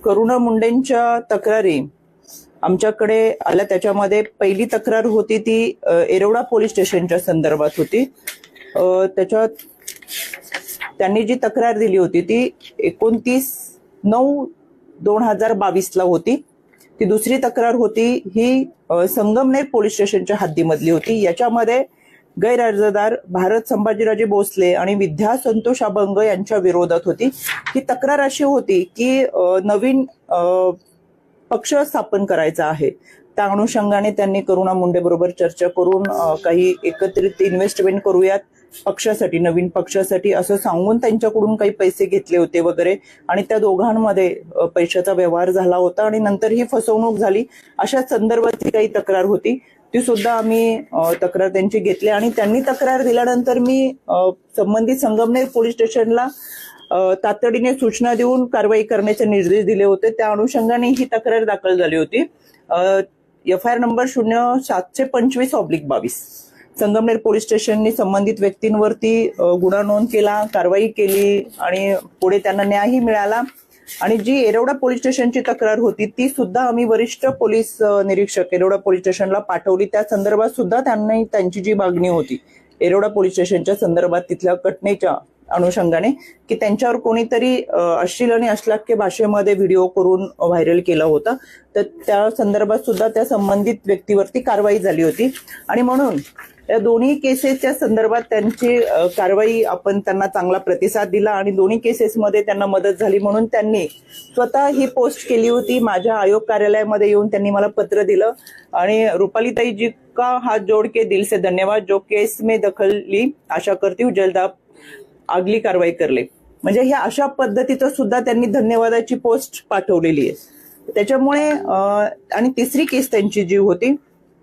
करुणा मुंडेंच्या तक्रारी आमच्याकडे आल्या। त्याच्यामध्ये पहिली तक्रार होती ती येरवडा पोलीस स्टेशनच्या संदर्भात होती। त्याच्यात त्यांनी जी तक्रार दिली होती ती 29/9/2022 ला होती। ती दुसरी तक्रार होती ही संगमनेर पोलीस स्टेशनच्या हद्दीमधली होती। याच्यामध्ये गैरअर्जदार भारत संभाजीराजे भोसले आणि विद्या संतोष अभंग यांच्या विरोधात होती। ही तक्रार अशी होती की नवीन पक्ष स्थापन करायचा आहे। त्या अनुषंगाने त्यांनी करुणा मुंडे बरोबर चर्चा करून काही एकत्रित इन्व्हेस्टमेंट करूयात पक्षासाठी, नवीन पक्षासाठी असं सांगून त्यांच्याकडून काही पैसे घेतले होते वगैरे, आणि त्या दोघांमध्ये पैशाचा व्यवहार झाला होता आणि नंतर ही फसवणूक झाली अशा संदर्भात काही तक्रार होती। ती सुद्धा आम्ही तक्रार त्यांची घेतली आणि त्यांनी तक्रार दिल्यानंतर मी संबंधित संगमनेर पोलीस स्टेशनला तातडीने सूचना देऊन कारवाई करण्याचे निर्देश दिले होते। त्या अनुषंगाने ही तक्रार दाखल झाली होती। FIR नंबर 0725/22 संगमनेर पोलीस स्टेशनने संबंधित व्यक्तींवरती गुन्हा नोंद केला, कारवाई केली आणि पुढे त्यांना न्यायही मिळाला। आणि जी येरवडा पोलीस स्टेशनची तक्रार होती ती सुद्धा आम्ही वरिष्ठ पोलीस निरीक्षक येरवडा पोलीस स्टेशनला पाठवली। त्या संदर्भात सुद्धा त्यांनी त्यांची जी मागणी होती येरवडा पोलीस स्टेशनच्या संदर्भात तिथल्या घटनेच्या अनुषंगाने की त्यांच्यावर कोणीतरी अश्लील आणि अश्लाघ्य भाषेमध्ये व्हिडिओ करून व्हायरल केला होता, तर त्या संदर्भात सुद्धा त्या संबंधित व्यक्तीवरती कारवाई झाली होती। आणि म्हणून या दोन्ही केसेसच्या संदर्भात त्यांची कारवाई आपण त्यांना चांगला प्रतिसाद दिला आणि दोन्ही केसेसमध्ये त्यांना मदत झाली म्हणून त्यांनी स्वतः ही पोस्ट केली होती। माझ्या आयोग कार्यालयामध्ये येऊन त्यांनी मला पत्र दिलं आणि रुपालीताई जी का हाथ जोड़ के दिल से धन्यवाद, जो केस में दखल ली, आशा करती हूँ जल्द आप अगली कारवाई कर ले। म्हणजे ह्या अशा पद्धतीचं सुद्धा त्यांनी धन्यवादाची पोस्ट पाठवलेली आहे। त्याच्यामुळे आणि तिसरी केस त्यांची जी होती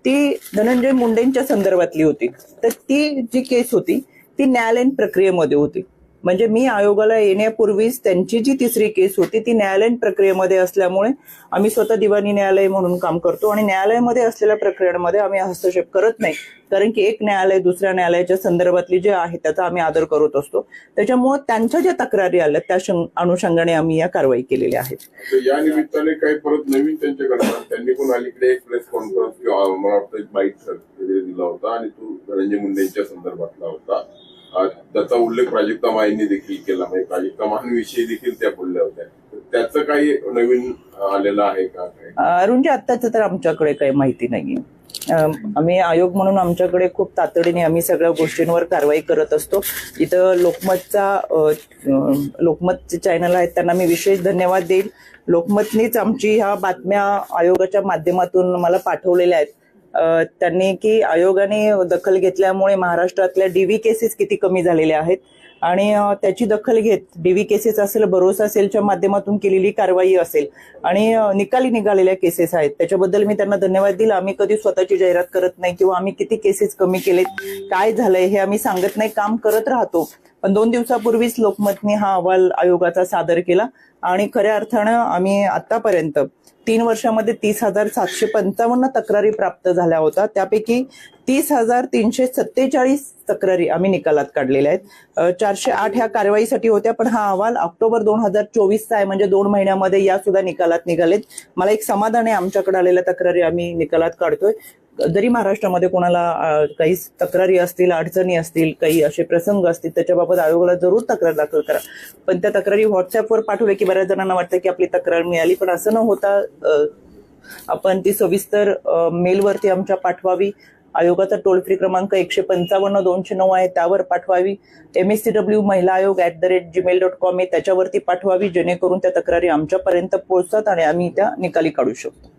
ती धनंजय मुंडेंच्या संदर्भातली होती। तर ती जी केस होती ती न्यायालयीन प्रक्रियेमध्ये होती। म्हणजे मी आयोगाला येण्यापूर्वीच त्यांची जी तिसरी केस होती ती न्यायालयीन प्रक्रियेमध्ये असल्यामुळे आम्ही स्वतः दिवाणी न्यायालय म्हणून काम करतो आणि न्यायालयामध्ये असलेल्या प्रक्रियांमध्ये आम्ही हस्तक्षेप करत नाही, कारण की एक न्यायालय दुसऱ्या न्यायालयाच्या संदर्भातली जे आहे त्याचा आम्ही आदर करत असतो। त्याच्यामुळे त्यांच्या ज्या तक्रारी आल्या त्या अनुषंगाने आम्ही या कारवाई केलेल्या आहेत। या निमित्ताने काही परत नवीन त्यांच्याकडे त्यांनी पण अलीकडे एक प्रेस कॉन्फरन्स मला वाटतं एक बाईट दिला होता आणि तो धनंजय मुंडेंच्या संदर्भातला होता। त्याचा उल्लेख प्राजक्ता माईंनी देखील केला, म्हणजे प्राजक्ता माईंविषयी देखील त्या बोलल्या होत्या। त्याचं काही नवीन आलेलं आहे का? अरुणजी, आत्ताच तर आमच्याकडे काही माहिती नाहीये। आम्ही आयोग म्हणून आमच्याकडे खूप तातडीने आम्ही सगळ्या गोष्टींवर कारवाई करत असतो। इथं लोकमतचे चॅनल आहेत त्यांना मी विशेष धन्यवाद देईल। लोकमतनीच आमची ह्या बातम्या आयोगाच्या माध्यमातून मला पाठवलेल्या आहेत। त्यांनी की आयोगाने दखल घेतल्यामुळे महाराष्ट्रातल्या DV केसेस किती कमी झालेल्या आहेत आणि त्याची दखल घेत DV केसेस असेल, भरोसा सेलच्या माध्यमातून केलेली कारवाई असेल आणि निकाली निघालेल्या केसेस आहेत त्याच्याबद्दल मी त्यांना धन्यवाद दिला। आम्ही कधी स्वतःची जाहिरात करत नाही किंवा आम्ही किती केसेस कमी केलेत, काय झालंय हे आम्ही सांगत नाही, काम करत राहतो। पण 2 दिवसापूर्वीच लोकमतने हा अहवाल आयोगाचा सादर केला आणि खऱ्या अर्थानं आम्ही आतापर्यंत 3 वर्षामध्ये 30,755 तक्रारी प्राप्त झाल्या होत्या। त्यापैकी 30,347 तक्रारी आम्ही निकालात काढलेल्या आहेत। 408 ह्या कारवाईसाठी होत्या, पण हा अहवाल ऑक्टोबर 2024चा आहे, म्हणजे 2 महिन्यामध्ये या सुद्धा निकालात निघालेत। मला एक समाधान आहे, आमच्याकडे आलेल्या तक्रारी आम्ही निकालात काढतोय। जरी महाराष्ट्रामध्ये कोणाला काही तक्रारी असतील, अडचणी असतील, काही असे प्रसंग असतील त्याच्याबाबत आयोगाला जरूर तक्रार दाखल करा। पण त्या तक्रारी व्हॉट्सअपवर पाठवले की बऱ्याच जणांना वाटतं की आपली तक्रार मिळाली, पण असं न होता आपण ती सविस्तर मेलवरती आमच्या पाठवावी। आयोगाचा टोल फ्री क्रमांक 155-209 आहे, त्यावर पाठवावी। MSCW महिला आयोग @gmail.com आहे, त्याच्यावरती पाठवावी, जेणेकरून त्या तक्रारी आमच्यापर्यंत पोहोचतात आणि आम्ही त्या निकाली काढू शकतो।